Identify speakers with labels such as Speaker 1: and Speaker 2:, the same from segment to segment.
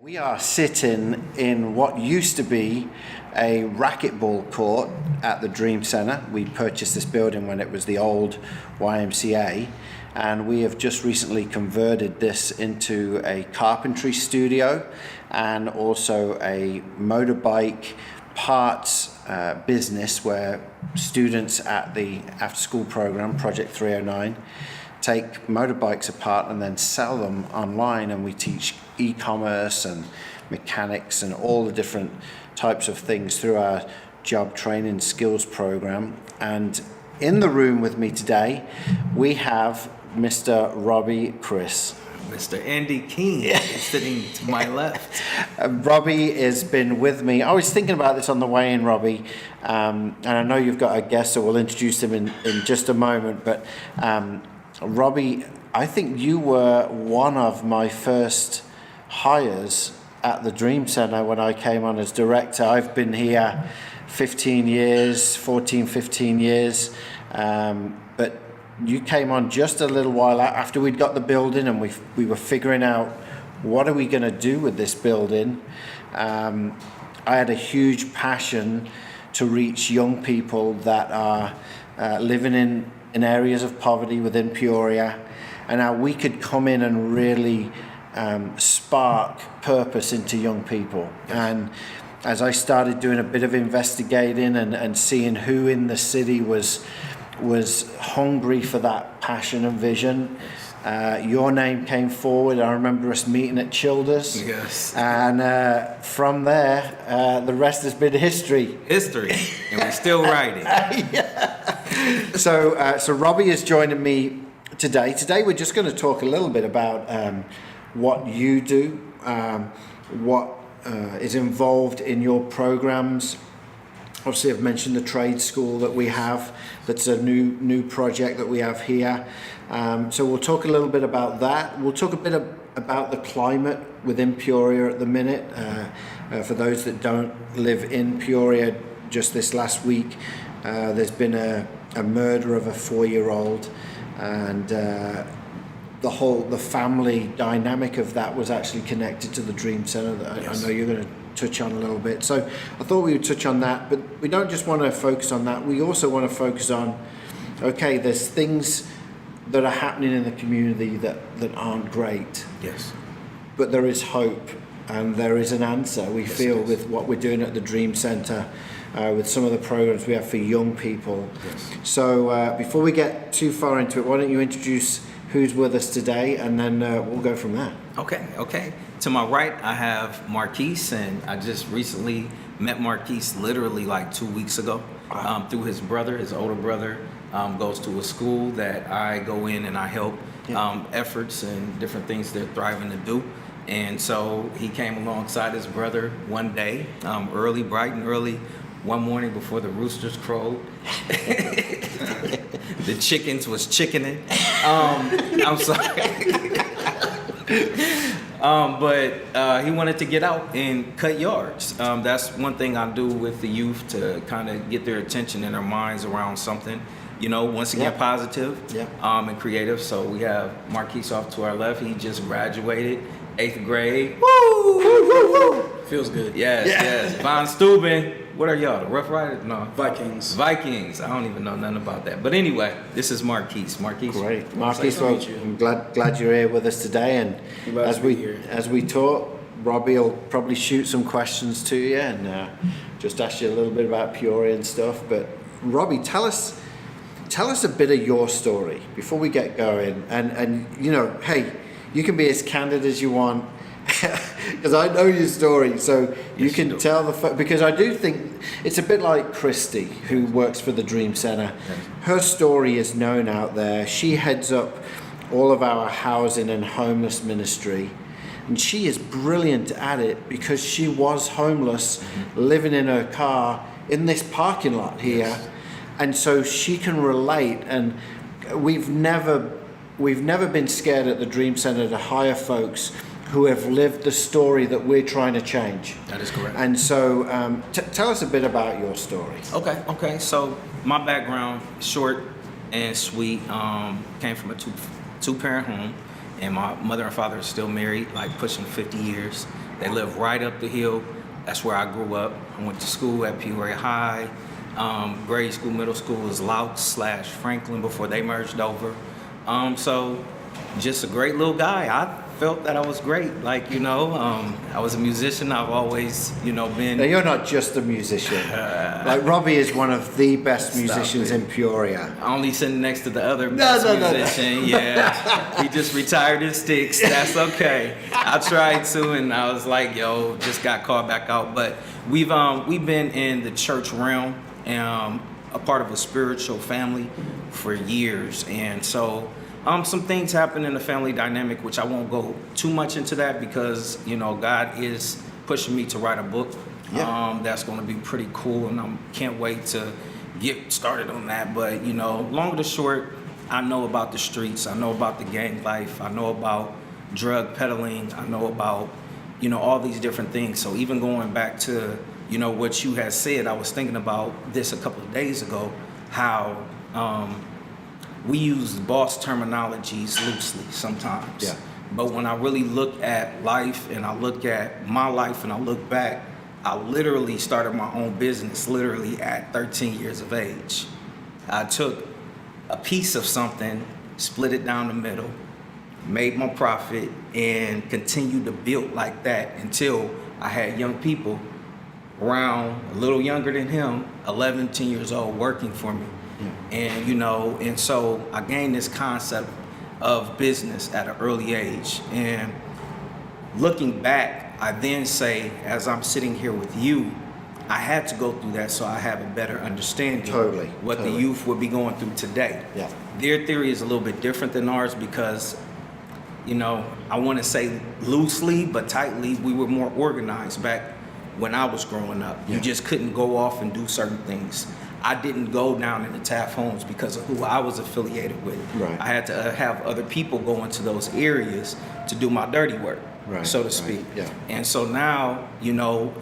Speaker 1: We are sitting in what used to be a racquetball court at the Dream Center. We purchased this building when it was the old YMCA, and we have just recently converted this into a carpentry studio and also a motorbike parts business where students at the after-school program, Project 309, take motorbikes apart and then sell them online, and we teach e-commerce and mechanics and all the different types of things through our job training skills program. And in the room with me today we have Mr. Robbie Criss.
Speaker 2: Mr. Andy King is sitting to my left.
Speaker 1: Robbie has been with me. I was thinking about this on the way in, Robbie, and I know you've got a guest, so we'll introduce him in just a moment, but Robbie, I think you were one of my first hires at the Dream Center when I came on as director. I've been here 15 years, but you came on just a little while after we'd got the building, and we were figuring out what are we going to do with this building. I had a huge passion to reach young people that are living in areas of poverty within Peoria, and how we could come in and really spark purpose into young people. And as I started doing a bit of investigating and seeing who in the city was hungry for that passion and vision, your name came forward. I remember us meeting at Childers.
Speaker 2: Yes.
Speaker 1: And from there, the rest has been history.
Speaker 2: And we're still writing.
Speaker 1: Yeah. So Robbie is joining me today. Today we're just going to talk a little bit about what you do, what is involved in your programs. Obviously, I've mentioned the trade school that we have. That's a new project that we have here. So we'll talk a little bit about that. We'll talk a bit about the climate within Peoria at the minute. For those that don't live in Peoria, just this last week, there's been a murder of a 4-year-old, and the family dynamic of that was actually connected to the Dream Center that I know you're going to touch on a little bit. So I thought we would touch on that, but we don't just want to focus on that. We also want to focus on, okay, there's things that are happening in the community that aren't great.
Speaker 2: Yes.
Speaker 1: But there is hope and there is an answer, we feel, with what we're doing at the Dream Center, with some of the programs we have for young people.
Speaker 2: Yes.
Speaker 1: So before we get too far into it, why don't you introduce who's with us today, and then we'll go from there.
Speaker 2: Okay. To my right, I have Marquise, and I just recently met Marquise literally like 2 weeks ago through his brother. His older brother goes to a school that I go in and I help efforts and different things they're thriving to do. And so he came alongside his brother one day, bright and early, one morning before the roosters crowed. The chickens was chickening. I'm sorry. But he wanted to get out and cut yards. That's one thing I do with the youth to kind of get their attention and their minds around something, once again, positive and creative. So we have Marquise off to our left. He just graduated 8th grade. Woo! Feels good. Yes. Von Steuben. What are y'all? The Rough Riders? No.
Speaker 3: Vikings.
Speaker 2: I don't even know nothing about that. But anyway, this is Marquise.
Speaker 1: Great. Marquise, well, I'm glad you're here with us today. And as we talk, Robbie will probably shoot some questions to you and just ask you a little bit about Peoria and stuff. But Robbie, tell us a bit of your story before we get going. And hey, you can be as candid as you want. Because I know your story, so you can tell because I do think it's a bit like Christy, who works for the Dream Center. Her story is known out there. She heads up all of our housing and homeless ministry, and she is brilliant at it because she was homeless, living in her car in this parking lot here, and so she can relate. And we've never been scared at the Dream Center to hire folks who have lived the story that we're trying to change.
Speaker 2: That is correct.
Speaker 1: And so tell us a bit about your story.
Speaker 2: Okay. So my background, short and sweet, came from a two-parent home, and my mother and father are still married, like pushing 50 years. They live right up the hill. That's where I grew up. I went to school at Peoria High. Grade school, middle school was Louts/Franklin before they merged over. So just a great little guy. I felt that I was great. Like, I was a musician. I've always, been.
Speaker 1: Now, you're not just a musician. Like, Robbie is one of the best musicians in Peoria.
Speaker 2: Only sitting next to the other best musician. No. Yeah. He just retired his sticks. That's okay. I tried to, and I was like, just got called back out. But we've been in the church realm, a part of a spiritual family for years. And so some things happen in the family dynamic, which I won't go too much into that because, God is pushing me to write a book. Yeah. That's going to be pretty cool, and I can't wait to get started on that. But, long or short, I know about the streets. I know about the gang life. I know about drug peddling. I know about, all these different things. So even going back to, what you had said, I was thinking about this a couple of days ago, how we use boss terminologies loosely sometimes.
Speaker 1: Yeah.
Speaker 2: But when I really look at life and I look at my life and I look back, I literally started my own business literally at 13 years of age. I took a piece of something, split it down the middle, made my profit, and continued to build like that until I had young people around a little younger than him, 11, 10 years old, working for me. And, and so I gained this concept of business at an early age. And looking back, I then say, as I'm sitting here with you, I had to go through that so I have a better understanding what the youth would be going through today.
Speaker 1: Yeah.
Speaker 2: Their theory is a little bit different than ours because, I want to say loosely but tightly, we were more organized back when I was growing up. Yeah. You just couldn't go off and do certain things. I didn't go down into Taft Homes because of who I was affiliated with. Right. I had to have other people go into those areas to do my dirty work, so to speak.
Speaker 1: Right. Yeah.
Speaker 2: And so now,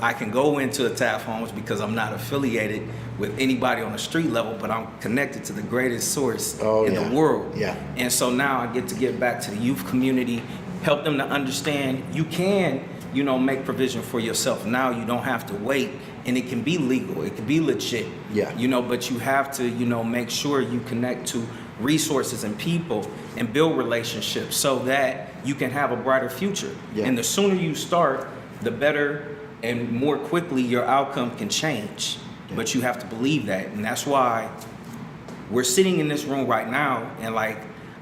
Speaker 2: I can go into a Taft Homes because I'm not affiliated with anybody on the street level, but I'm connected to the greatest source in the world. Yeah. And so now I get to get back to the youth community, help them to understand you can, make provision for yourself. Now you don't have to wait, and it can be legal, it can be legit. Yeah. But you have to, make sure you connect to resources and people and build relationships so that you can have a brighter future. Yeah. And the sooner you start, the better and more quickly your outcome can change. Yeah. But you have to believe that. And that's why we're sitting in this room right now, and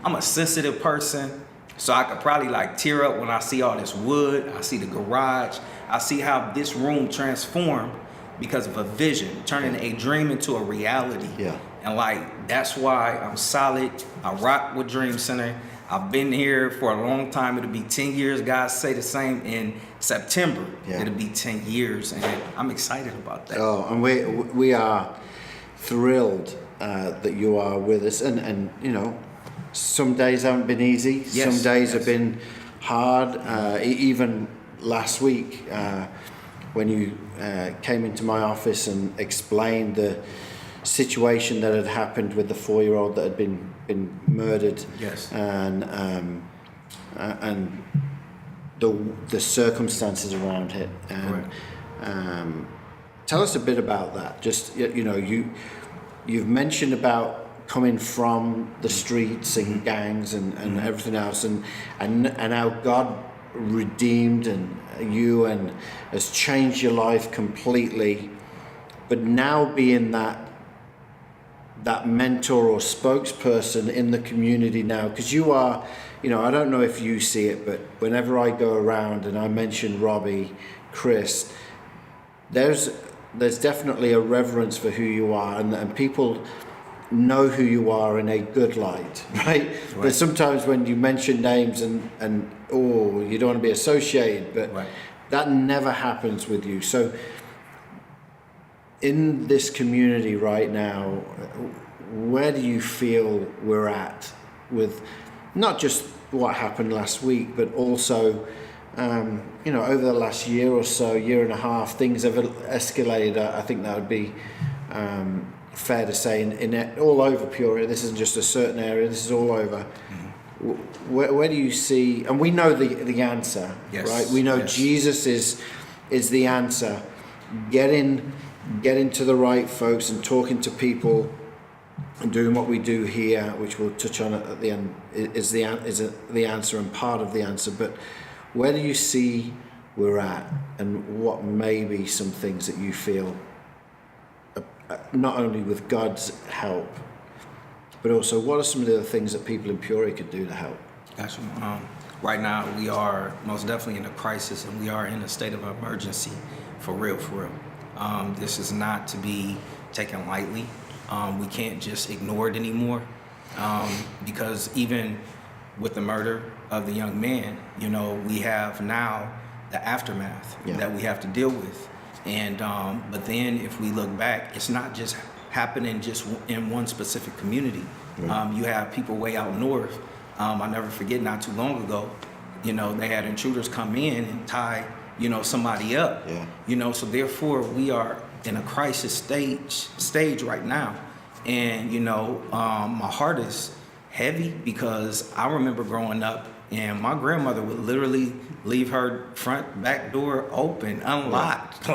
Speaker 2: I'm a sensitive person. So I could probably tear up when I see all this wood, I see the garage, I see how this room transformed because of a vision, turning a dream into a reality. Yeah. And that's why I'm solid. I rock with Dream Center. I've been here for a long time. It'll be 10 years. Guys say the same in September. Yeah. It'll be 10 years, and I'm excited about that.
Speaker 1: Oh, and we are thrilled that you are with us, and some days haven't been easy. Yes, some days have been hard. Even last week, when you came into my office and explained the situation that had happened with the 4-year-old that had been murdered. Yes. And the circumstances around it. And tell us a bit about that. Just you've mentioned about coming from the streets and gangs and everything else, and how God redeemed you and has changed your life completely, but now being that mentor or spokesperson in the community now, because you are, I don't know if you see it, but whenever I go around and I mention Robbie Criss, there's definitely a reverence for who you are, and people know who you are in a good light, right? But sometimes when you mention names and you don't want to be associated, but that never happens with you. So in this community right now, where do you feel we're at with not just what happened last week, but also over the last year or so, year and a half, things have escalated. I think that would be fair to say in all over Peoria. This isn't just a certain area, this is all over. where do you see, and we know the answer,
Speaker 2: Yes.
Speaker 1: right? We know
Speaker 2: Yes.
Speaker 1: Jesus is the answer. Getting to the right folks and talking to people and doing what we do here, which we'll touch on at the end, is the answer and part of the answer. But where do you see we're at, and what may be some things that you feel, not only with God's help, but also what are some of the other things that people in Peoria could do to help?
Speaker 2: Gotcha. Right now, we are most definitely in a crisis, and we are in a state of emergency, for real, for real. This is not to be taken lightly. We can't just ignore it anymore, because even with the murder of the young man, you know, we have now the aftermath that we have to deal with. And but then if we look back, it's not just happening just in one specific community. You have people way out north. I'll never forget, not too long ago, you know, they had intruders come in and tie, you know, somebody up. You know, so therefore we are in a crisis stage right now. And, you know, my heart is heavy, because I remember growing up and my grandmother would literally leave her back door open, unlocked.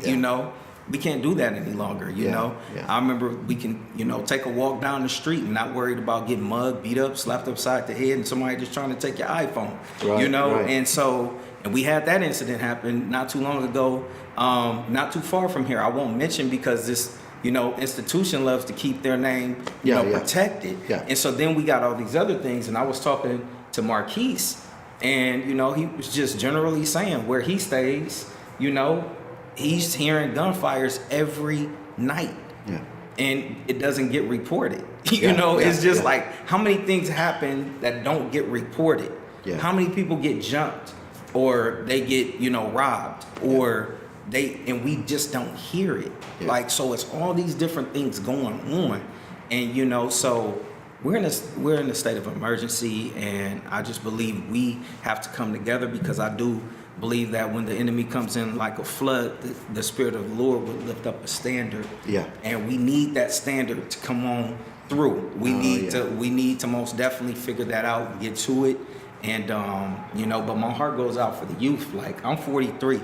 Speaker 2: You know, we can't do that any longer, you know. I remember we can, you know, take a walk down the street and not worried about getting mugged, beat up, slapped upside the head, and somebody just trying to take your iPhone, you know. And so, and we had that incident happen not too long ago, not too far from here. I won't mention, because this, you know, institution loves to keep their name, you know, protected. And so then we got all these other things, and I was talking to Marquise, and, you know, he was just generally saying where he stays, you know, he's hearing gunfires every night. And it doesn't get reported. You know, it's just like, how many things happen that don't get reported? How many people get jumped, or they get, you know, robbed, or and we just don't hear it. Like, so it's all these different things going on. And, you know, so we're in a state of emergency, and I just believe we have to come together, because I do believe that when the enemy comes in like a flood, the Spirit of the Lord will lift up a standard. And we need that standard to come on through. We need to most definitely figure that out and get to it. And you know, but my heart goes out for the youth. Like, I'm 43,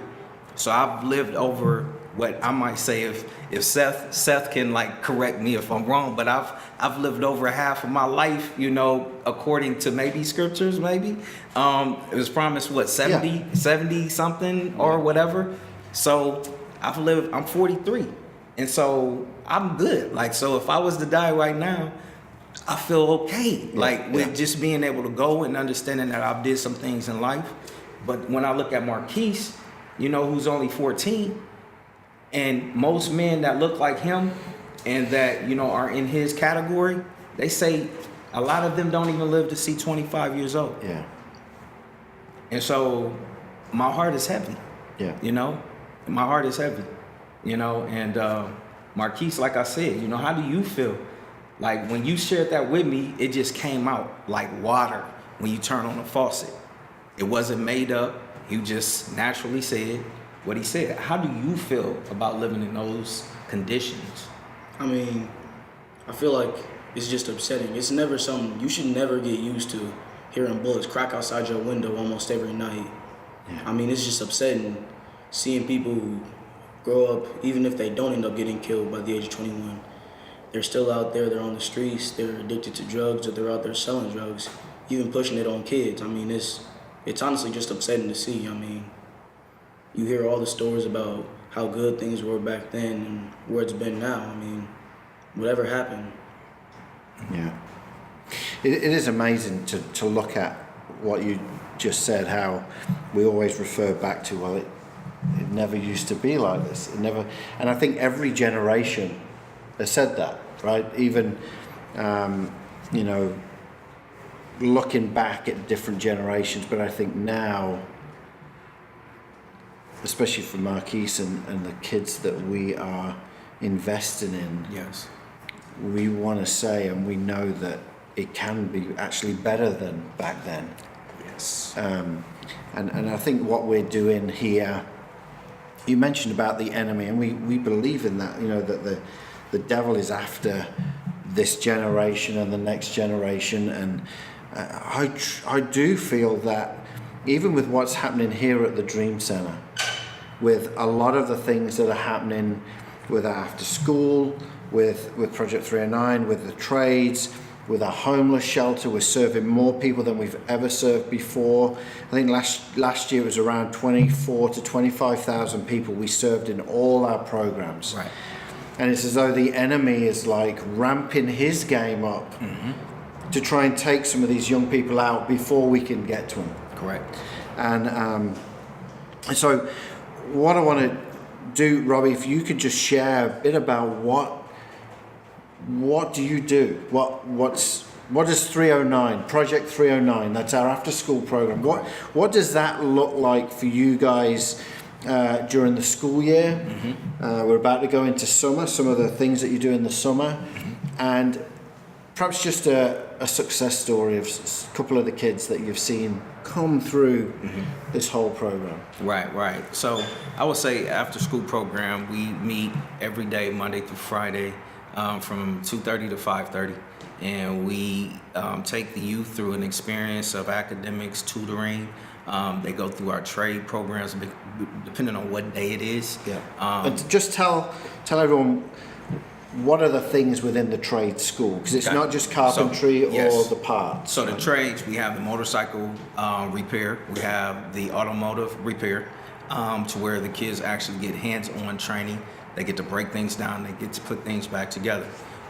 Speaker 2: so I've lived over what I might say, if Seth can like correct me if I'm wrong, but I've lived over half of my life, you know, according to maybe scriptures, maybe. It was promised, what, 70 something or whatever. So I'm 43. And so I'm good. Like, so if I was to die right now, I feel okay. With just being able to go and understanding that I did some things in life. But when I look at Marquise, you know, who's only 14, and most men that look like him and that, you know, are in his category, they say a lot of them don't even live to see 25 years old. And so my heart is heavy. You know, my heart is heavy, you know. And Marquise, like I said, you know, how do you feel? Like, when you shared that with me, it just came out like water when you turn on a faucet. It wasn't made up. You just naturally said what he said. How do you feel about living in those conditions?
Speaker 3: I mean, I feel like it's just upsetting. It's never something, you should never get used to hearing bullets crack outside your window almost every night. I mean, it's just upsetting seeing people who grow up, even if they don't end up getting killed by the age of 21. They're still out there, they're on the streets, they're addicted to drugs, or they're out there selling drugs, even pushing it on kids. I mean, it's honestly just upsetting to see. I mean, you hear all the stories about how good things were back then and where it's been now. I mean, whatever happened.
Speaker 1: It is amazing to look at what you just said, how we always refer back to, well, it never used to be like this. It never, and I think every generation has said that, right? Even, you know, looking back at different generations, but I think now, especially for Marquise and the kids that we are investing in, we want to say, and we know that it can be actually better than back then. And I think what we're doing here, you mentioned about the enemy, and we believe in that, you know, that the devil is after this generation and the next generation, and I do feel that even with what's happening here at the Dream Center, with a lot of the things that are happening with after school, with Project 309, with the trades, with our homeless shelter, we're serving more people than we've ever served before. I think last year it was around 24 to 25,000 people we served in all our programs.
Speaker 2: Right.
Speaker 1: And it's as though the enemy is like ramping his game up to try and take some of these young people out before we can get to them.
Speaker 2: Correct.
Speaker 1: And so what I want to do, Robbie, if you could just share a bit about what do you do? What does 309, Project 309, that's our after school program, what does that look like for you guys during the school year? We're about to go into summer, some of the things that you do in the summer, and perhaps just a success story of a couple of the kids that you've seen come through this whole program.
Speaker 2: Right. So I would say after school program, we meet every day, Monday through Friday, from 2:30 to 5:30. And we take the youth through an experience of academics, tutoring. They go through our trade programs, depending on what day it is.
Speaker 1: Yeah. And just tell everyone, what are the things within the trade school? Because it's not just carpentry or the parts.
Speaker 2: So the trades, we have the motorcycle repair, we have the automotive repair, to where the kids actually get hands-on training. They get to break things down, they get to put things back together.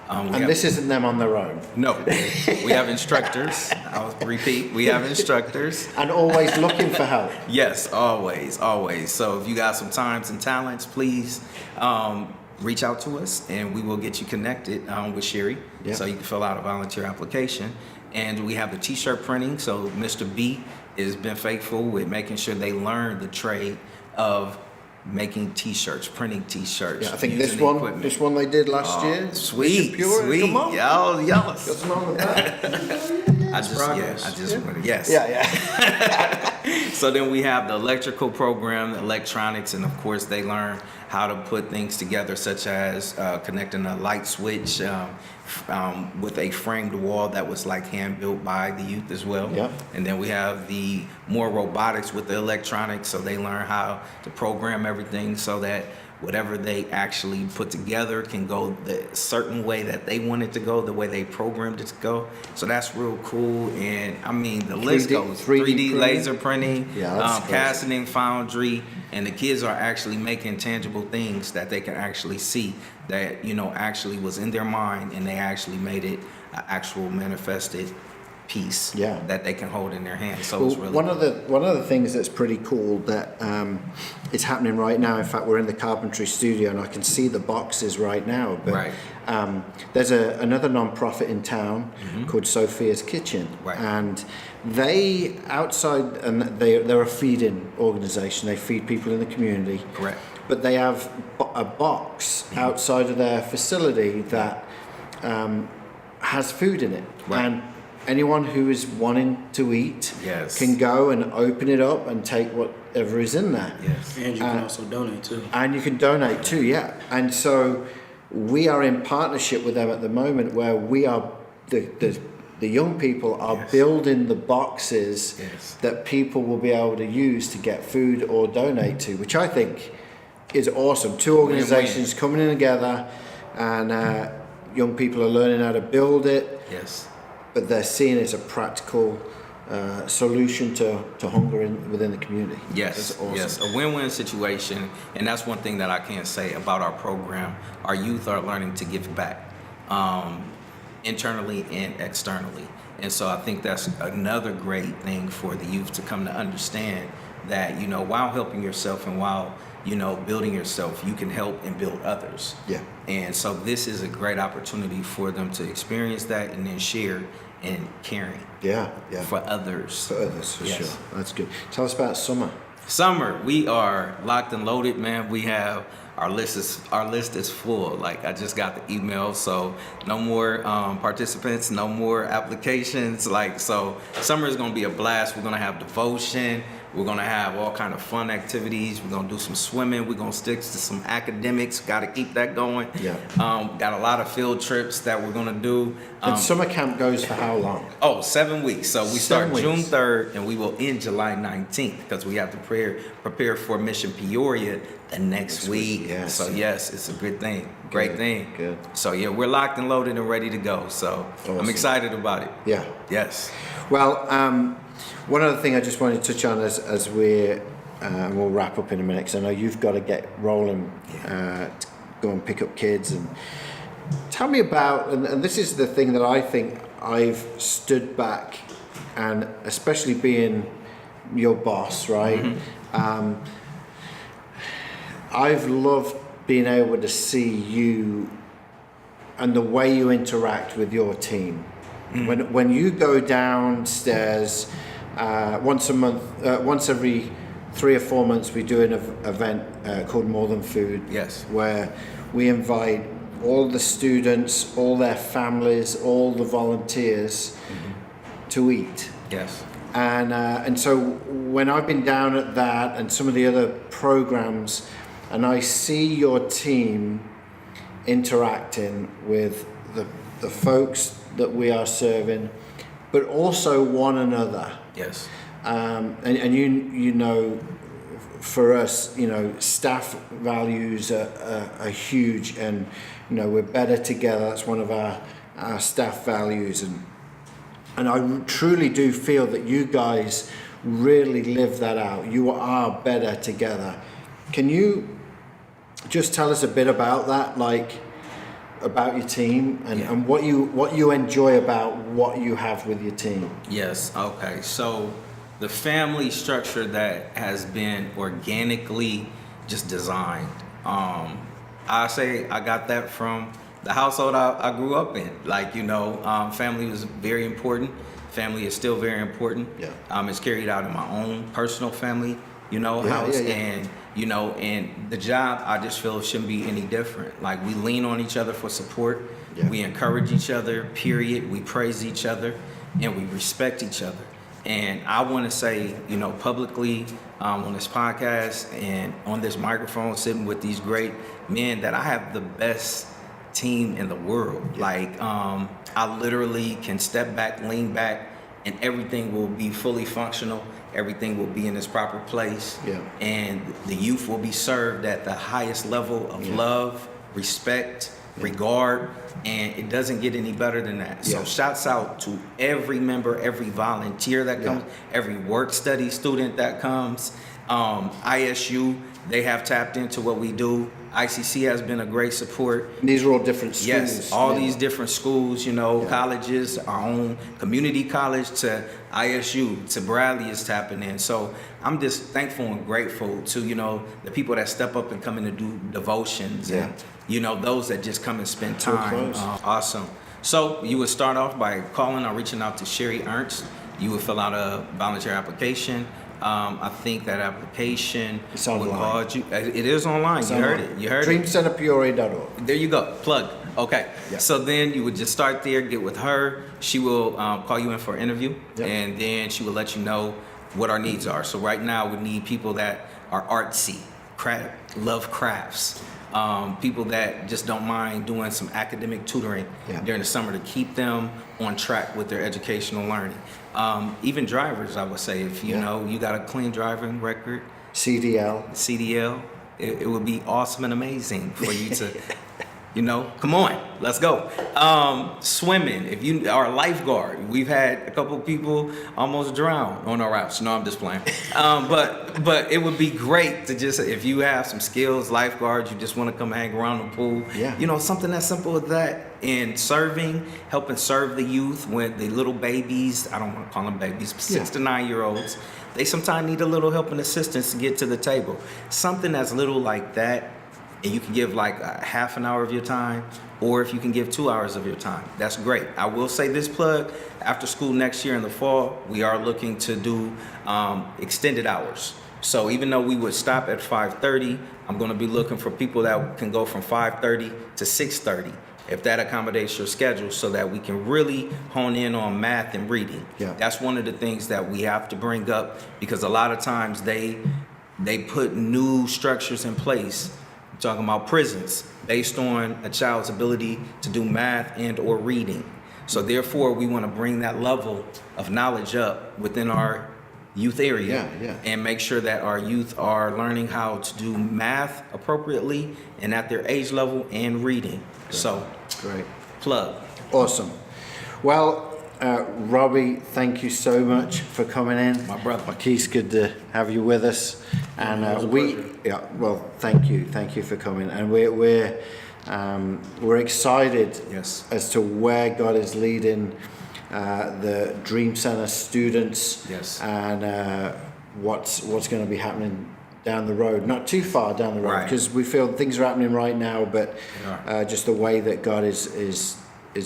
Speaker 1: And this isn't them on their own.
Speaker 2: No, we have instructors. I'll repeat, we have instructors.
Speaker 1: And always looking for help.
Speaker 2: Yes, always. So if you got some times and talents, please reach out to us and we will get you connected with Sherry.
Speaker 1: Yeah.
Speaker 2: So you can fill out a volunteer application. And we have the t-shirt printing. So Mr. B has been faithful with making sure they learn the trade of making t-shirts, printing t-shirts.
Speaker 1: Yeah, I think
Speaker 2: using
Speaker 1: this one they did last year.
Speaker 2: Sweet,
Speaker 1: Peoria,
Speaker 2: sweet.
Speaker 1: come on.
Speaker 2: Y'all jealous.
Speaker 1: Got some on the back.
Speaker 2: I just want to, yes.
Speaker 1: Yeah.
Speaker 2: So then we have the electrical program, the electronics, and of course they learn how to put things together, such as connecting a light switch with a framed wall that was like hand built by the youth as well.
Speaker 1: Yeah.
Speaker 2: And then we have the more robotics with the electronics, so they learn how to program everything so that whatever they actually put together can go the certain way that they want it to go, the way they programmed it to go. So that's real cool. And I mean, the list goes 3D laser printing, casting, foundry, and the kids are actually making tangible things that they can actually see that, actually was in their mind, and they actually made it an actual manifested piece that they can hold in their hands. So it's really
Speaker 1: one of the things that's pretty cool that is happening right now. In fact, we're in the carpentry studio and I can see the boxes right now. But there's another non-profit in town called Sophia's Kitchen, and they they're a feeding organization. They feed people in the community.
Speaker 2: Correct.
Speaker 1: But they have a box outside of their facility that has food in it, and anyone who is wanting to eat can go and open it up and take whatever is in there.
Speaker 3: Yes. And you can also donate too.
Speaker 1: And you can donate too, yeah. And so we are in partnership with them at the moment, where we are the young people are building the boxes that people will be able to use to get food or donate to, which I think is awesome. Two organizations coming in together, and young people are learning how to build it.
Speaker 2: Yes.
Speaker 1: But they're seen as a practical solution to hunger within the community.
Speaker 2: Yes,
Speaker 1: that's awesome.
Speaker 2: Yes, a win-win situation, and that's one thing that I can say about our program. Our youth are learning to give back, internally and externally, and so I think that's another great thing for the youth to come to understand that, while helping yourself and while building yourself, you can help and build others.
Speaker 1: Yeah.
Speaker 2: And so this is a great opportunity for them to experience that and then share and caring.
Speaker 1: Yeah.
Speaker 2: For others.
Speaker 1: For sure. That's good. Tell us about summer.
Speaker 2: Summer, we are locked and loaded, man. We have our list is full. Like, I just got the email, so no more participants, no more applications. So summer is gonna be a blast. We're gonna have devotion. We're gonna have all kind of fun activities. We're gonna do some swimming. We're gonna stick to some academics. Got to keep that going.
Speaker 1: Yeah.
Speaker 2: Got a lot of field trips that we're gonna do.
Speaker 1: And summer camp goes for how long?
Speaker 2: 7 weeks. So we
Speaker 1: 7
Speaker 2: start
Speaker 1: weeks.
Speaker 2: June 3rd and we will end July 19th because we have to prepare for Mission Peoria the next week.
Speaker 1: yes.
Speaker 2: So yes, it's a good thing. Great
Speaker 1: Good,
Speaker 2: thing.
Speaker 1: good.
Speaker 2: So yeah, we're locked and loaded and ready to go. So
Speaker 1: Awesome.
Speaker 2: I'm excited about it.
Speaker 1: Yeah.
Speaker 2: Yes.
Speaker 1: Well, one other thing I just wanted to touch on as we're, and we'll wrap up in a minute, because I know you've got to get rolling to go and pick up kids. And tell me about, and this is the thing that I think I've stood back, and especially being your boss, right? I've loved being able to see you and the way you interact with your team. When you go downstairs once a month, once every 3 or 4 months, we do an event called More Than Food.
Speaker 2: Yes.
Speaker 1: Where we invite all the students, all their families, all the volunteers to eat.
Speaker 2: Yes.
Speaker 1: And so when I've been down at that and some of the other programs, and I see your team interacting with the folks that we are serving, but also one another.
Speaker 2: Yes.
Speaker 1: And you know, for us, you know, staff values are huge, and you know, we're better together. That's one of our staff values, and I truly do feel that you guys really live that out. You are better together. Can you just tell us a bit about that, like about your team and what you enjoy about what you have with your team?
Speaker 2: Yes. Okay. So the family structure that has been organically just designed. I say I got that from the household I grew up in. Like, you know, family was very important. Family is still very important.
Speaker 1: Yeah.
Speaker 2: It's carried out in my own personal family, you know, house. And, you know, and the job, I just feel it shouldn't be any different. Like, we lean on each other for support.
Speaker 1: Yeah.
Speaker 2: We encourage each other, period. We praise each other, and we respect each other. And I want to say, you know, publicly on this podcast and on this microphone, sitting with these great men, that I have the best team in the world.
Speaker 1: Yeah.
Speaker 2: Like, I literally can step back, lean back, and everything will be fully functional. Everything will be in its proper place.
Speaker 1: Yeah.
Speaker 2: And the youth will be served at the highest level of love, respect, regard, and it doesn't get any better than that. So shouts out to every member, every volunteer that comes, every work study student that comes. ISU, they have tapped into what we do. ICC has been a great support.
Speaker 1: And these are all different schools.
Speaker 2: Yes, all these different schools, you know, colleges, our own community college to ISU, to Bradley is tapping in. So I'm just thankful and grateful to, you know, the people that step up and come in to do devotions and, you know, those that just come and spend time. Awesome. So you would start off by calling or reaching out to Sherry Ernst. You would fill out a volunteer application. I think that application
Speaker 1: It's online.
Speaker 2: would cause you. It is online. You heard it. You heard it.
Speaker 1: DreamCenterPeoria.org.
Speaker 2: There you go. Plug. Okay.
Speaker 1: Yeah.
Speaker 2: So then you would just start there, get with her. She will call you in for an interview, and then she will let you know what our needs are. So right now we need people that are artsy, love crafts, people that just don't mind doing some academic tutoring during the summer to keep them on track with their educational learning. Even drivers, I would say, if you know you got a clean driving record, CDL, it would be awesome and amazing for you to, you know, come on, let's go. Swimming, if you are a lifeguard, we've had a couple of people almost drown on our routes. No, I'm just playing. But it would be great to just, if you have some skills, lifeguards, you just want to come hang around the pool, you know, something as simple as that. And serving, helping serve the youth when the little babies, I don't want to call them babies, but 6 to 9 year olds, they sometimes need a little help and assistance to get to the table. Something that's little like that, and you can give like a half an hour of your time, or if you can give 2 hours of your time, that's great. I will say this plug, after school next year in the fall, we are looking to do extended hours. So even though we would stop at 5:30, I'm gonna be looking for people that can go from 5:30 to 6:30. if that accommodates your schedule, so that we can really hone in on math and reading.
Speaker 1: Yeah.
Speaker 2: That's one of the things that we have to bring up, because a lot of times they put new structures in place. I'm talking about prisons based on a child's ability to do math and or reading. So therefore, we want to bring that level of knowledge up within our youth area, and make sure that our youth are learning how to do math appropriately and at their age level, and reading. So,
Speaker 1: great.
Speaker 2: Plug.
Speaker 1: Awesome. Well, Robbie, thank you so much for coming in.
Speaker 2: My brother.
Speaker 1: Marquise, good to have you with us. And thank you for coming. And we're excited as to where God is leading the Dream Center students, and what's going to be happening down the road, not too far down the road, because we feel things are happening right now, but just the way that God is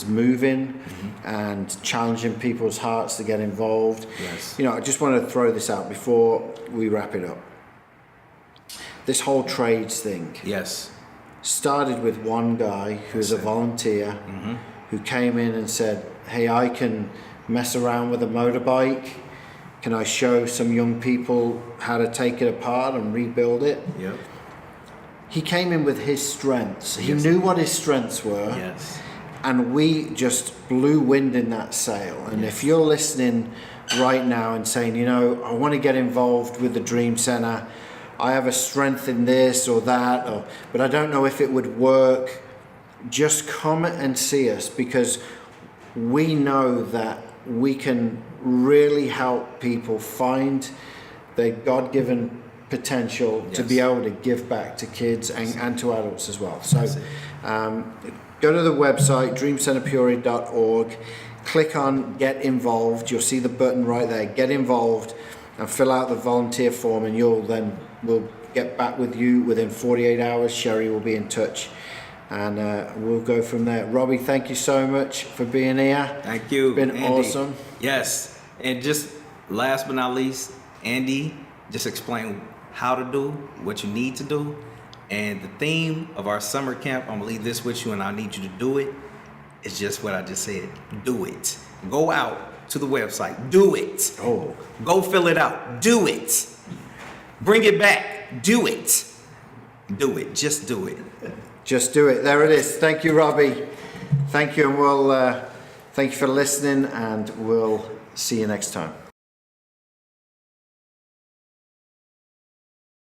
Speaker 1: moving and challenging people's hearts to get involved. I just want to throw this out before we wrap it up. This whole trades thing started with one guy who was a volunteer who came in and said, hey, I can mess around with a motorbike. Can I show some young people how to take it apart and rebuild it? He came in with his strengths. He knew what his strengths were. And we just blew wind in that sail. And if you're listening right now and saying, I want to get involved with the Dream Center, I have a strength in this or that, but I don't know if it would work, just come and see us, because we know that we can really help people find their God-given potential to be able to give back to kids and to adults as well. So go to the website, dreamcenterpeoria.org, click on Get Involved. You'll see the button right there, Get Involved, and fill out the volunteer form, and we'll get back with you within 48 hours. Sherry will be in touch, and we'll go from there. Robbie, thank you so much for being here.
Speaker 2: Thank you.
Speaker 1: It's been
Speaker 2: Andy.
Speaker 1: awesome.
Speaker 2: Yes. And just last but not least, Andy, just explain how to do what you need to do. And the theme of our summer camp, I'm going to leave this with you, and I need you to do it. It's just what I just said. Do it. Go out to the website. Do it. Go fill it out. Do it. Bring it back. Do it. Do it. Just do it.
Speaker 1: Just do it. There it is. Thank you, Robbie. Thank you, and we'll thank you for listening, and we'll see you next time.